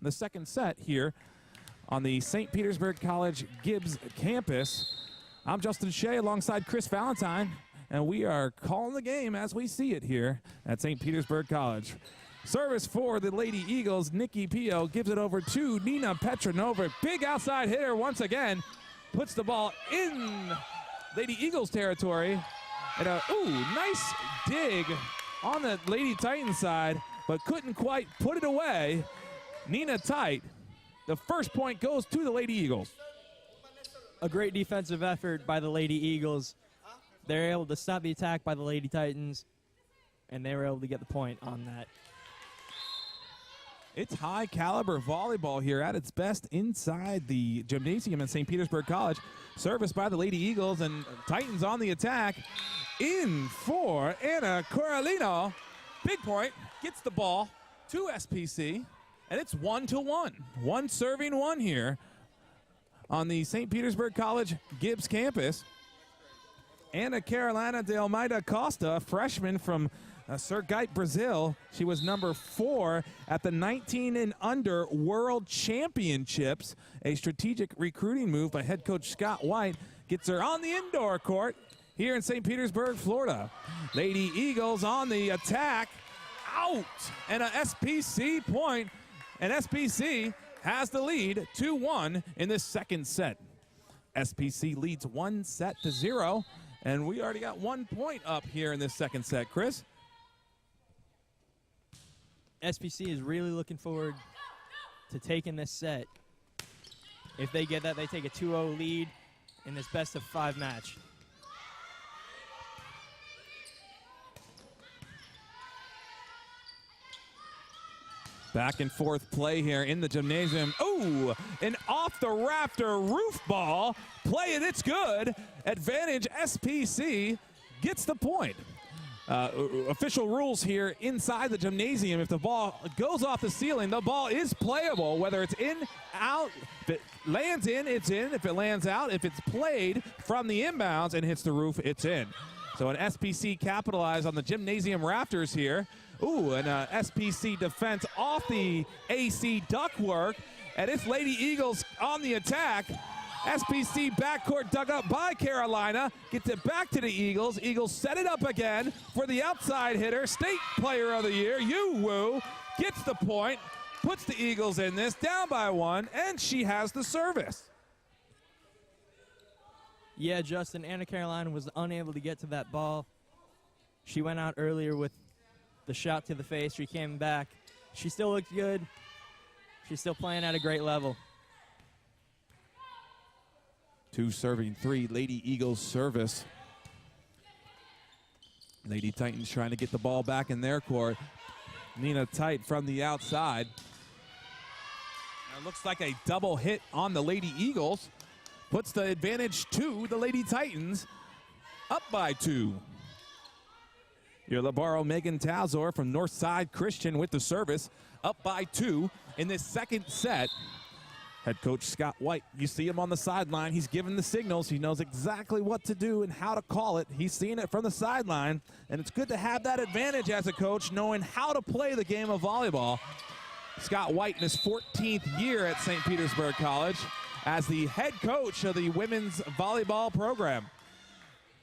the second set here on the St. Petersburg College Gibbs campus. I'm Justin Shea alongside Chris Valentine, and we are calling the game as we see it here at St. Petersburg College. Service for the Lady Eagles. Nikki Pio gives it over to Nina Petranova. Big outside hitter once again. Puts the ball in Lady Eagles territory. And nice dig on the Lady Titan side, but couldn't quite put it away. Nina Tite. The first point goes to the Lady Eagles. A great defensive effort by the Lady Eagles. They're able to stop the attack by the Lady Titans, and they were able to get the point on that. It's high caliber volleyball here at its best inside the gymnasium at St. Petersburg College. Service by the Lady Eagles, and Titans on the attack. In for Anna Coralino. Big point, gets the ball to SPC, and it's 1-1. One serving one here on the St. Petersburg College Gibbs campus. Ana Carolina de Almeida Costa, freshman from Sergipe, Brazil. She was number 4 at the 19 and under World Championships. A strategic recruiting move by head coach Scott White gets her on the indoor court here in St. Petersburg, Florida. Lady Eagles on the attack. Out! And a SPC point. And SPC has the lead 2-1 in this second set. SPC leads 1-0, and we already got 1 point up here in this second set. Chris? SPC is really looking forward to taking this set. If they get that, they take a 2-0 lead in this best-of-5 match. Back and forth play here in the gymnasium. Ooh, an off-the-rafter roof ball. Play it, it's good. Advantage SPC gets the point. Official rules here inside the gymnasium. If the ball goes off the ceiling, the ball is playable, whether it's in, out. If it lands in, it's in. If it lands out, if it's played from the inbounds and hits the roof, it's in. So an SPC capitalized on the gymnasium rafters here. Ooh, and SPC defense off the AC ductwork. And it's Lady Eagles on the attack. SPC backcourt dug up by Carolina. Gets it back to the Eagles. Eagles set it up again for the outside hitter. State Player of the Year, Yu Wu, gets the point. Puts the Eagles in this, down by 1, and she has the service. Yeah, Justin, Anna Carolina was unable to get to that ball. She went out earlier with the shot to the face. She came back. She still looked good. She's still playing at a great level. 2 serving 3, Lady Eagles service. Lady Titans trying to get the ball back in their court. Nina Tite from the outside. It looks like a double hit on the Lady Eagles. Puts the advantage to the Lady Titans, up by 2. Your Labaro Megan Tazor from Northside Christian with the service, up by 2 in this second set. Head coach Scott White, you see him on the sideline. He's giving the signals. He knows exactly what to do and how to call it. He's seeing it from the sideline, and it's good to have that advantage as a coach, knowing how to play the game of volleyball. Scott White in his 14th year at St. Petersburg College as the head coach of the women's volleyball program.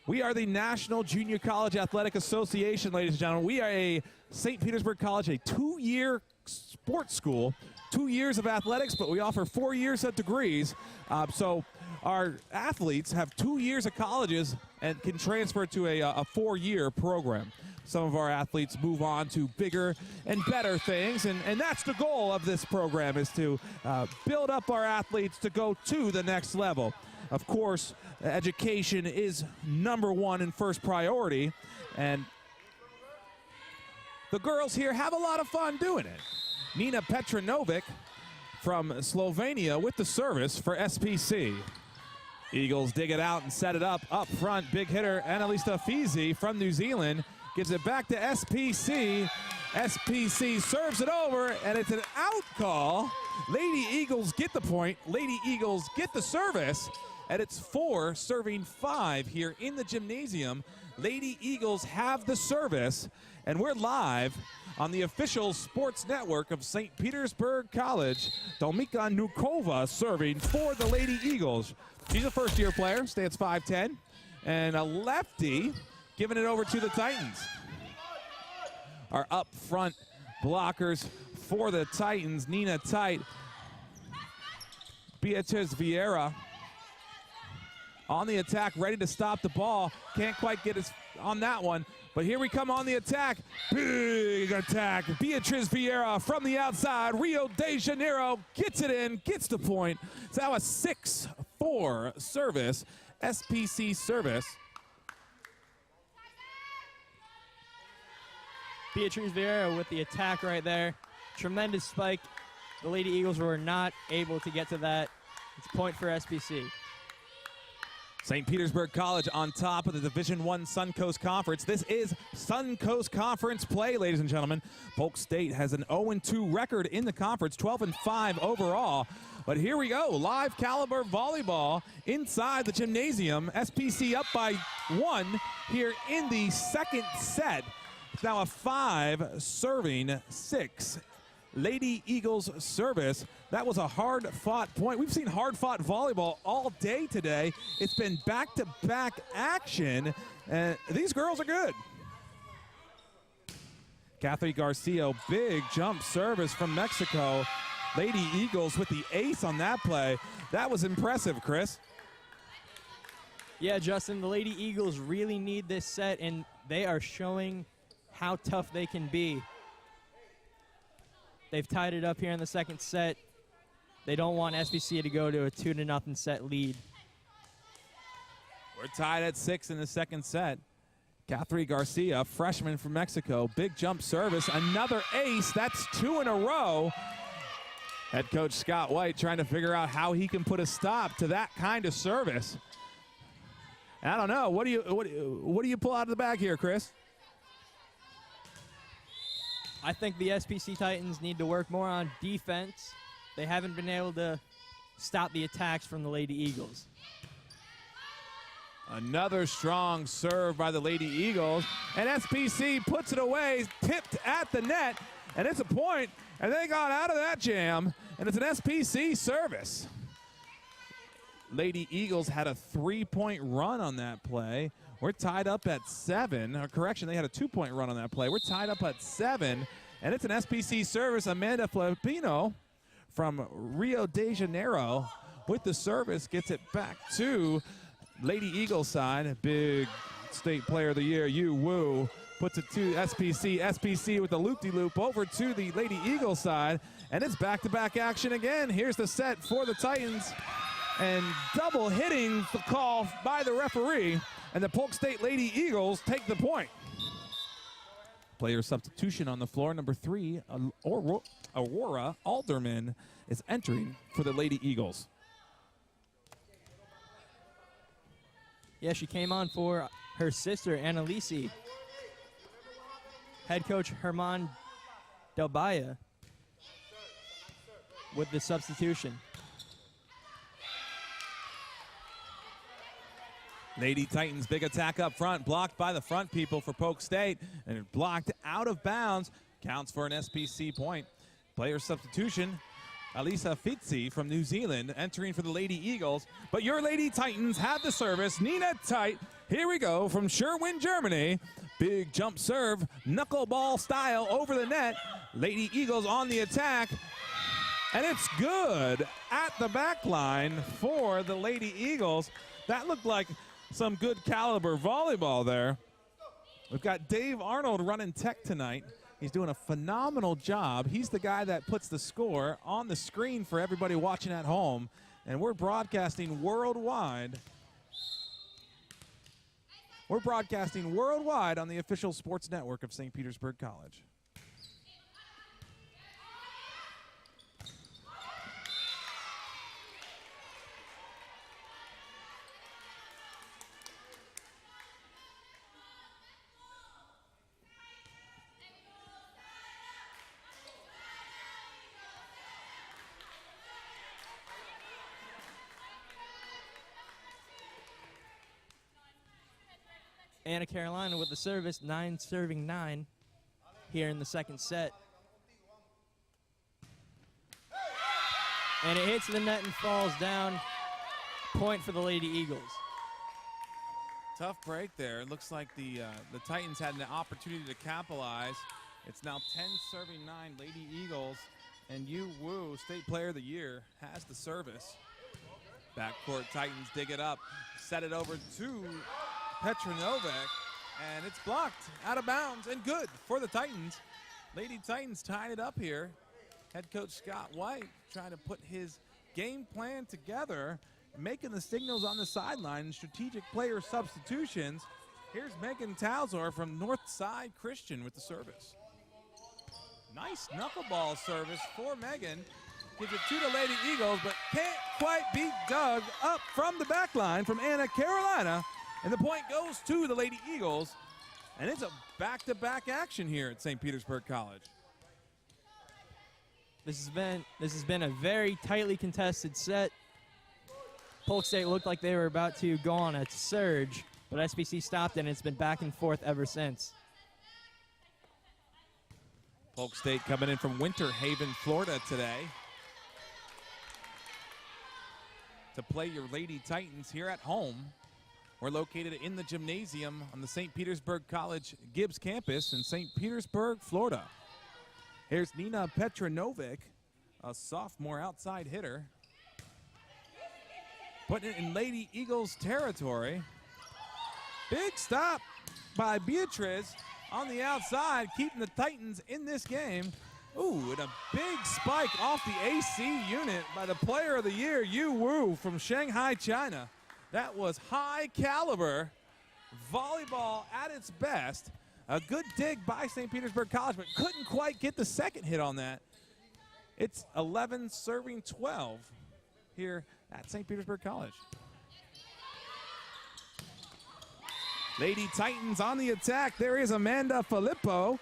We are the National Junior College Athletic Association, ladies and gentlemen. We are a St. Petersburg College, a 2-year sports school, 2 years of athletics, but we offer 4 years of degrees. So our athletes have 2 years of colleges and can transfer to a 4-year program. Some of our athletes move on to bigger and better things, and that's the goal of this program, is to build up our athletes to go to the next level. Of course, education is #1 and first priority, and the girls here have a lot of fun doing it. Nina Petranovic from Slovenia with the service for SPC. Eagles dig it out and set it up front. Big hitter Annalisa Fizi from New Zealand gives it back to SPC. SPC serves it over, and it's an out call. Lady Eagles get the point. Lady Eagles get the service, and it's 4 serving 5 here in the gymnasium. Lady Eagles have the service, and we're live on the official sports network of St. Petersburg College. Domika Nukova serving for the Lady Eagles. She's a first-year player, stands 5'10", and a lefty giving it over to the Titans. Our up front blockers for the Titans, Nina Tite, Beatriz Vieira on the attack, ready to stop the ball. Can't quite get us on that one, but here we come on the attack. Big attack. Beatriz Vieira from the outside. Rio de Janeiro gets it in, gets the point. It's now a 6-4 service, SPC service. Beatriz Vieira with the attack right there. Tremendous spike. The Lady Eagles were not able to get to that. It's a point for SPC. St. Petersburg College on top of the Division I Suncoast Conference. This is Suncoast Conference play, ladies and gentlemen. Polk State has an 0-2 record in the conference, 12-5 overall. But here we go, live caliber volleyball inside the gymnasium. SPC up by 1 here in the second set. It's now a 5-6 Lady Eagles service. That was a hard-fought point. We've seen hard-fought volleyball all day today. It's been back-to-back action, and these girls are good. Kathy Garcia, big jump service from Mexico. Lady Eagles with the ace on that play. That was impressive, Chris. Yeah, Justin, the Lady Eagles really need this set, and they are showing how tough they can be. They've tied it up here in the second set. They don't want SPC to go to a 2-0 set lead. We're tied at 6 in the second set. Catherine Garcia, freshman from Mexico, big jump service, another ace. That's 2 in a row. Head coach Scott White trying to figure out how he can put a stop to that kind of service. And I don't know. What do you pull out of the bag here, Chris? I think the SPC Titans need to work more on defense. They haven't been able to stop the attacks from the Lady Eagles. Another strong serve by the Lady Eagles, and SPC puts it away, tipped at the net, and it's a point, and they got out of that jam, and it's an SPC service. Lady Eagles had a 3-point run on that play. We're tied up at 7. Or correction, they had a 2-point run on that play. We're tied up at 7, and it's an SPC service. Amanda Filipino from Rio de Janeiro with the service gets it back to Lady Eagles side. Big state player of the year, Yu Wu, puts it to SPC. SPC with the loop-de-loop over to the Lady Eagles side, and it's back-to-back action again. Here's the set for the Titans, and double hitting the call by the referee. And the Polk State Lady Eagles take the point. Player substitution on the floor. Number 3, Aurora Alderman is entering for the Lady Eagles. Yeah, she came on for her sister, Annalise. Head coach Herman Delbaya with the substitution. Lady Titans, big attack up front, blocked by the front people for Polk State, and blocked out of bounds. Counts for an SPC point. Player substitution, Alisa Fitzi from New Zealand entering for the Lady Eagles. But your Lady Titans have the service. Nina Tite, here we go from Sherwin, Germany. Big jump serve, knuckleball style over the net. Lady Eagles on the attack. And it's good at the back line for the Lady Eagles. That looked like some good caliber volleyball there. We've got Dave Arnold running tech tonight. He's doing a phenomenal job. He's the guy that puts the score on the screen for everybody watching at home. And we're broadcasting worldwide. We're broadcasting worldwide on the official sports network of St. Petersburg College. Anna Carolina with the service, 9 serving 9. here in the second set. And it hits the net and falls down. Point for the Lady Eagles. Tough break there. It looks like the Titans had an opportunity to capitalize. It's now 10-9 Lady Eagles, and Yu Wu, State Player of the Year, has the service. Backcourt Titans dig it up, set it over to Petronovic, and it's blocked out of bounds and good for the Titans. Lady Titans tied it up here. Head coach Scott White trying to put his game plan together, making the signals on the sideline, strategic player substitutions. Here's Megan Talzor from Northside Christian with the service. Nice knuckleball service for Megan. Gives it to the Lady Eagles, but can't quite be dug up from the back line from Anna Carolina. And the point goes to the Lady Eagles. And it's a back-to-back action here at St. Petersburg College. This has been a very tightly contested set. Polk State looked like they were about to go on a surge, but SPC stopped, and it's been back and forth ever since. Polk State coming in from Winter Haven, Florida today to play your Lady Titans here at home. We're located in the gymnasium on the St. Petersburg College Gibbs campus in St. Petersburg, Florida. Here's Nina Petronovic, a sophomore outside hitter, putting it in Lady Eagles territory. Big stop by Beatriz on the outside, keeping the Titans in this game. Ooh, and a big spike off the AC unit by the Player of the Year, Yu Wu from Shanghai, China. That was high caliber volleyball at its best. A good dig by St. Petersburg College, but couldn't quite get the second hit on that. It's 11-12 here at St. Petersburg College. Lady Titans on the attack. There is Amanda Filippo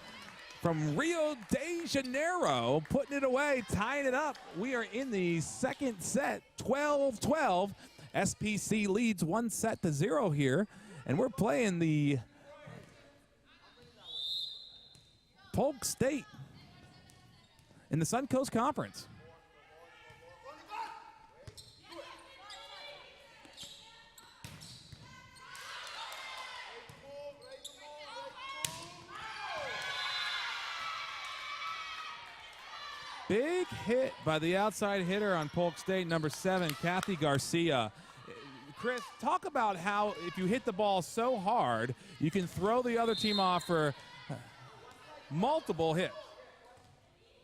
from Rio de Janeiro, putting it away, tying it up. We are in the second set, 12-12. SPC leads 1-0 here, and we're playing the Polk State in the Suncoast Conference. Big hit by the outside hitter on Polk State, number 7, Kathy Garcia. Chris, talk about how if you hit the ball so hard, you can throw the other team off for multiple hits.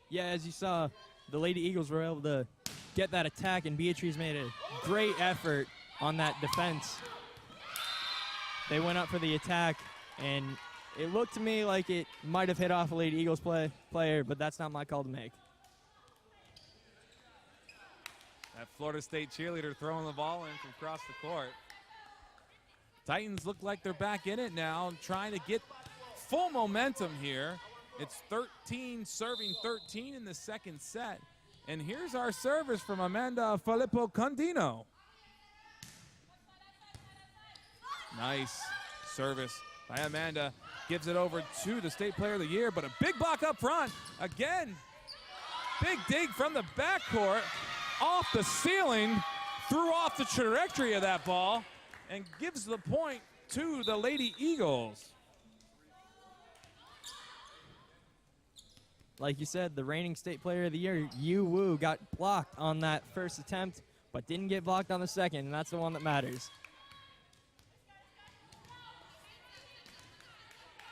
Yeah, as you saw, the Lady Eagles were able to get that attack, and Beatriz made a great effort on that defense. They went up for the attack, and it looked to me like it might have hit off a Lady Eagles player, but that's not my call to make. That Florida State cheerleader throwing the ball in from across the court. Titans look like they're back in it now, trying to get full momentum here. It's 13-13 in the second set. And here's our service from Amanda Filippo Condino. Nice service by Amanda. Gives it over to the State Player of the Year, but a big block up front. Again, big dig from the backcourt. Off the ceiling, threw off the trajectory of that ball, and gives the point to the Lady Eagles. Like you said, the reigning State Player of the Year, Yu Wu, got blocked on that first attempt, but didn't get blocked on the second, and that's the one that matters.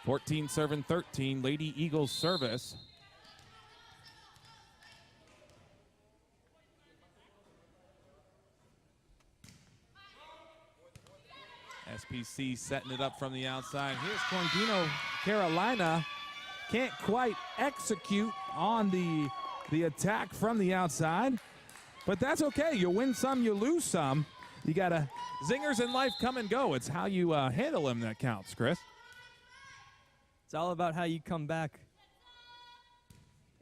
14-13, Lady Eagles service. SPC setting it up from the outside. Here's Condino, Carolina. Can't quite execute on the attack from the outside, but that's okay. You win some, you lose some. You got to, zingers in life come and go. It's how you handle them that counts, Chris. It's all about how you come back.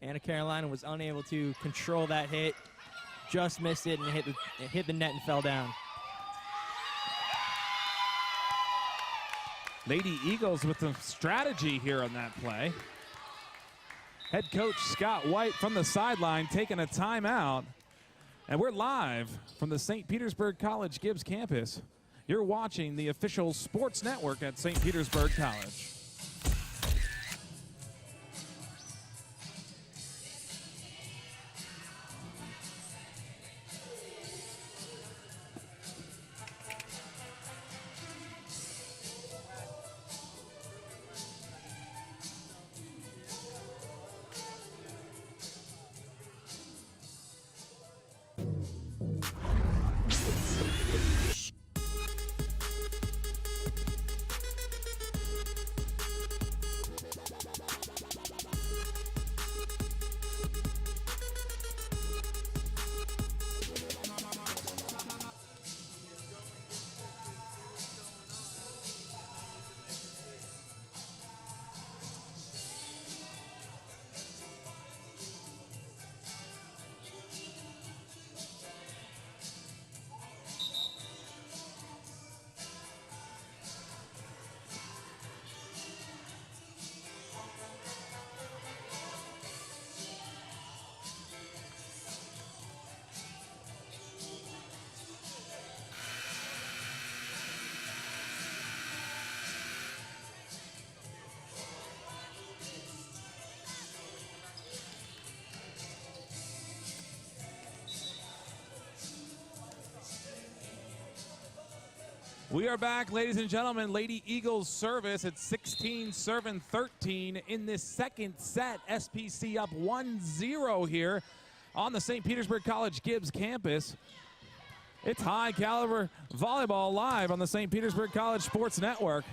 Anna Carolina was unable to control that hit, just missed it, and it hit the net and fell down. Lady Eagles with some strategy here on that play. Head coach Scott White from the sideline taking a timeout. And we're live from the St. Petersburg College Gibbs campus. You're watching the official sports network at St. Petersburg College. We are back, ladies and gentlemen. Lady Eagles service at 16-13 in this second set. SPC up 1-0 here on the St. Petersburg College Gibbs campus. It's high caliber volleyball live on the St. Petersburg College Sports Network.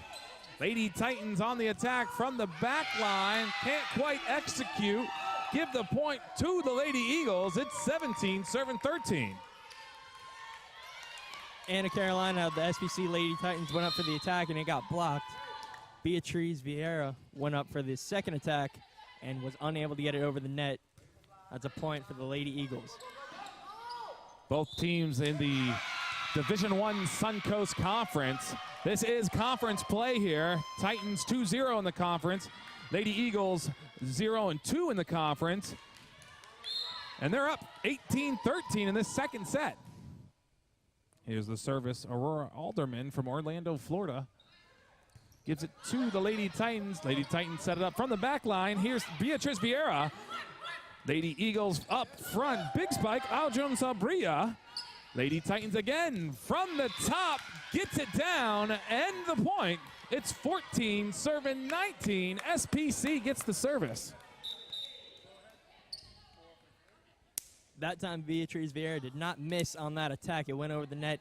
Lady Titans on the attack from the back line. Can't quite execute. Give the point to the Lady Eagles. It's 17-13. Anna Carolina, the SPC Lady Titans, went up for the attack and it got blocked. Beatriz Vieira went up for the second attack and was unable to get it over the net. That's a point for the Lady Eagles. Both teams in the Division I Suncoast Conference. This is conference play here. Titans 2-0 in the conference. Lady Eagles 0-2 in the conference. And they're up 18-13 in this second set. Here's the service. Aurora Alderman from Orlando, Florida. Gives it to the Lady Titans. Lady Titans set it up from the back line. Here's Beatriz Vieira. Lady Eagles up front. Big spike. Aljum Sabria. Lady Titans again from the top. Gets it down. And the point. It's 14-19. SPC gets the service. That time, Beatriz Vieira did not miss on that attack. It went over the net,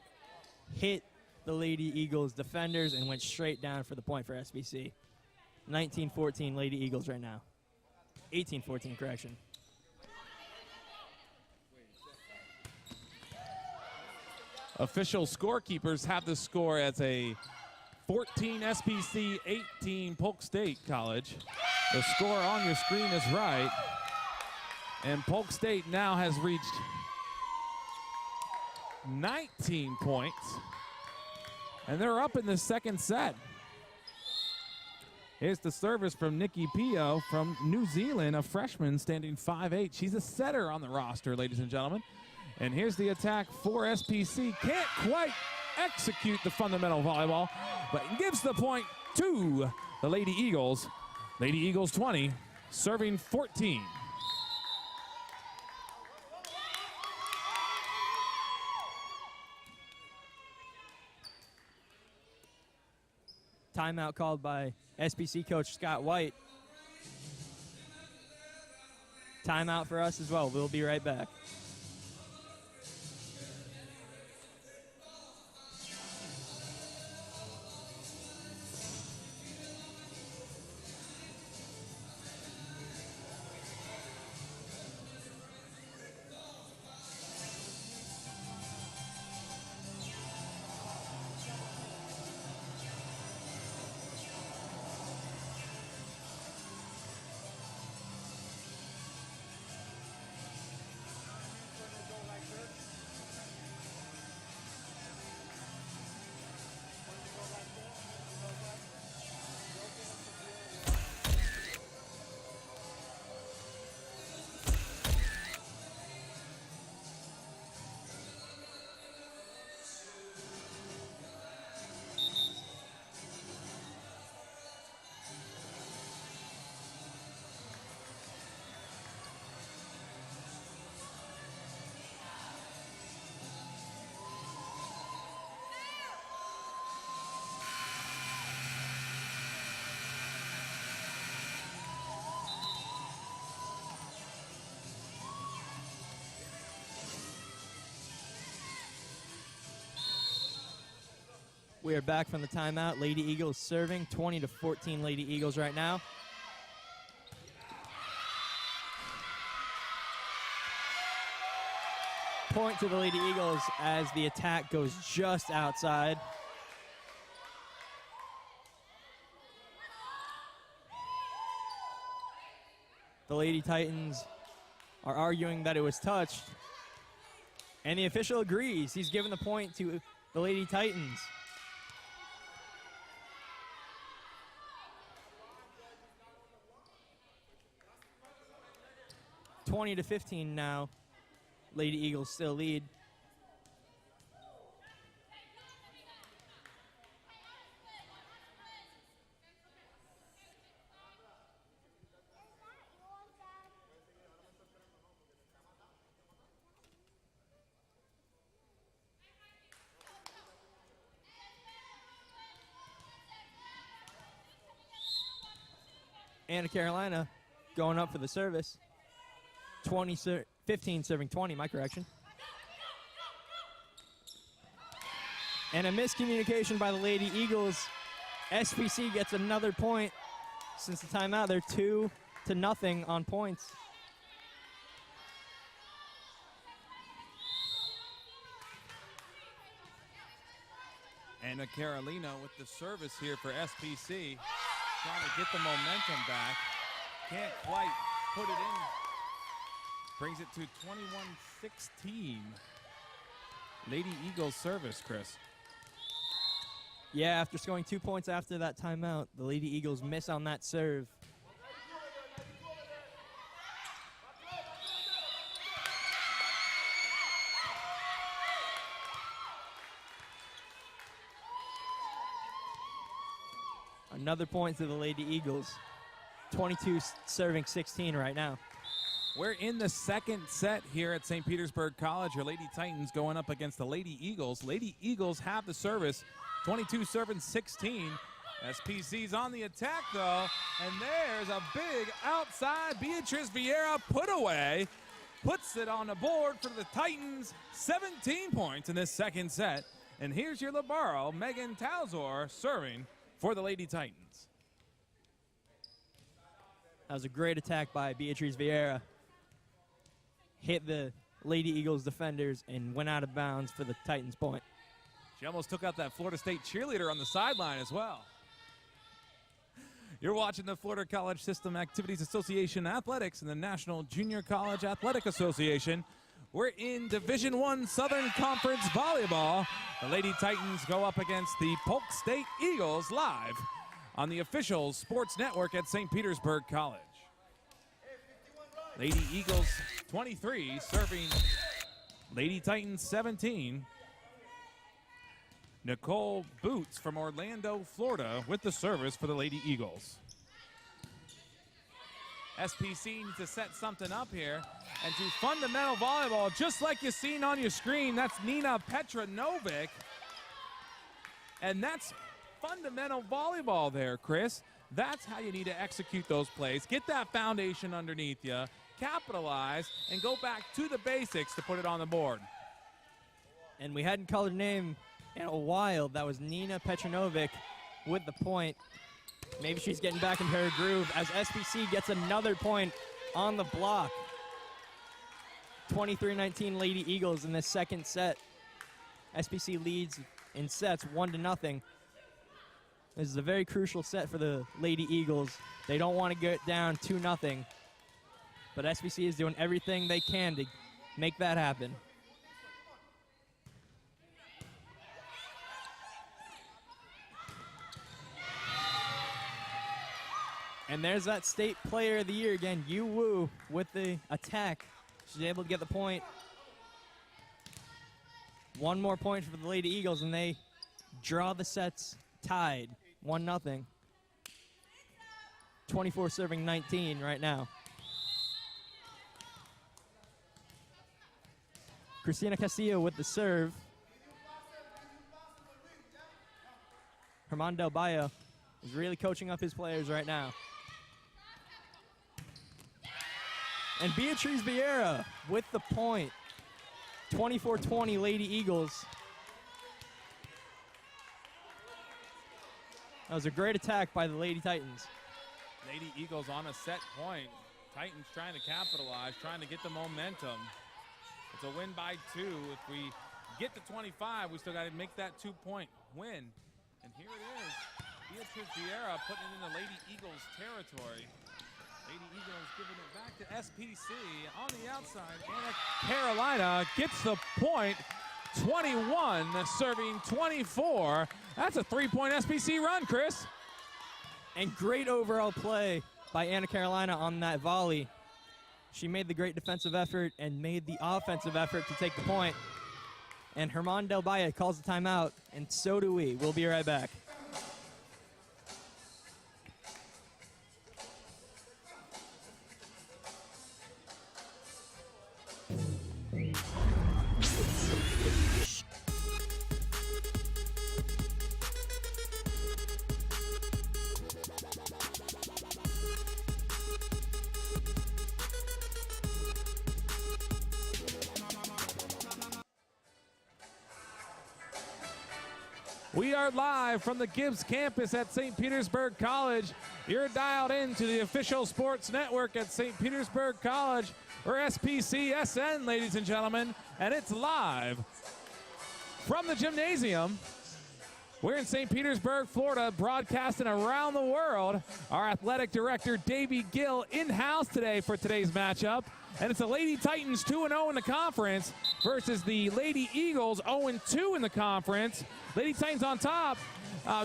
hit the Lady Eagles defenders, and went straight down for the point for SBC. 19-14 Lady Eagles right now. 18-14, correction. Official scorekeepers have the score as a 14 SPC, 18 Polk State College. The score on your screen is right. And Polk State now has reached 19 points. And they're up in the second set. Here's the service from Nikki Pio from New Zealand, a freshman standing 5'8". She's a setter on the roster, ladies and gentlemen. And here's the attack for SPC. Can't quite execute the fundamental volleyball, but gives the point to the Lady Eagles. Lady Eagles 20, serving 14. Timeout called by SPC coach Scott White. Timeout for us as well. We'll be right back. We are back from the timeout. Lady Eagles serving 20-14 Lady Eagles right now. Point to the Lady Eagles as the attack goes just outside. The Lady Titans are arguing that it was touched, and the official agrees. He's given the point to the Lady Titans. (20-15) now. Lady Eagles still lead. Anna Carolina going up for the service. 15 serving 20, my correction. And a miscommunication by the Lady Eagles. SPC gets another point. Since the timeout, they're 2-0 on points. Anna Carolina with the service here for SPC. Trying to get the momentum back. Can't quite put it in. Brings it to 21-16. Lady Eagles service, Chris. Yeah, after scoring 2 points after that timeout, the Lady Eagles miss on that serve. Another point to the Lady Eagles. 22 serving 16 right now. We're in the second set here at St. Petersburg College. Your Lady Titans going up against the Lady Eagles. Lady Eagles have the service. 22 serving 16. SPC's on the attack, though. And there's a big outside Beatriz Vieira put away. Puts it on the board for the Titans. 17 points in this second set. And here's your libero, Megan Talzor, serving for the Lady Titans. That was a great attack by Beatriz Vieira. Hit the Lady Eagles defenders and went out of bounds for the Titans point. She almost took out that Florida State cheerleader on the sideline as well. You're watching the Florida College System Activities Association Athletics and the National Junior College Athletic Association. We're in Division I Southern Conference Volleyball. The Lady Titans go up against the Polk State Eagles live on the official sports network at St. Petersburg College. Lady Eagles 23 serving Lady Titans 17. Nicole Boots from Orlando, Florida with the service for the Lady Eagles. SPC needs to set something up here. And to fundamental volleyball, just like you've seen on your screen, that's Nina Petranovic. And that's fundamental volleyball there, Chris. That's how you need to execute those plays. Get that foundation underneath you, capitalize, and go back to the basics to put it on the board. And we hadn't called her name in a while. That was Nina Petranovic with the point. Maybe she's getting back into her groove as SPC gets another point on the block. 23-19 Lady Eagles in this second set. SPC leads in sets 1-0. This is a very crucial set for the Lady Eagles. They don't want to get down 2-0. But SPC is doing everything they can to make that happen. And there's that state player of the year again, Yu Wu, with the attack. She's able to get the point. One more point for the Lady Eagles, and they draw the sets tied, 1-0. 24 serving 19 right now. Cristina Castillo with the serve. Herman Del Bayo is really coaching up his players right now. And Beatriz Vieira with the point. 24-20 Lady Eagles. That was a great attack by the Lady Titans. Lady Eagles on a set point. Titans trying to capitalize, trying to get the momentum. It's a win by 2. If we get to 25, we still got to make that 2-point win. And here it is. Beatriz Vieira putting it in the Lady Eagles territory. Lady Eagles giving it back to SPC on the outside. Anna Carolina gets the point. 21 serving 24. That's a 3-point SPC run, Chris. And great overall play by Anna Carolina on that volley. She made the great defensive effort and made the offensive effort to take the point. And Herman Del Valle calls the timeout, and so do we. We'll be right back. We are live from the Gibbs campus at St. Petersburg College. You're dialed into the official sports network at St. Petersburg College, or SPCSN, ladies and gentlemen, and it's live from the gymnasium. We're in St. Petersburg, Florida, broadcasting around the world. Our athletic director, Davey Gill, in-house today for today's matchup. And it's the Lady Titans 2-0 in the conference versus the Lady Eagles 0-2 in the conference. Lady Titans on top,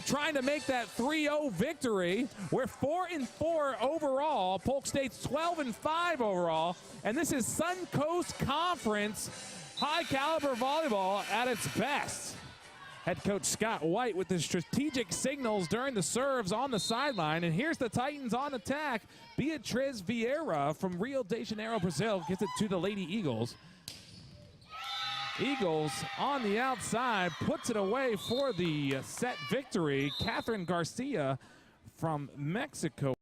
trying to make that 3-0 victory. We're 4-4 overall. Polk State's 12-5 overall. And this is Suncoast Conference high-caliber volleyball at its best. Head coach Scott White with the strategic signals during the serves on the sideline. And here's the Titans on attack. Beatriz Vieira from Rio de Janeiro, Brazil, gets it to the Lady Eagles. Eagles on the outside, puts it away for the set victory. Catherine Garcia from Mexico.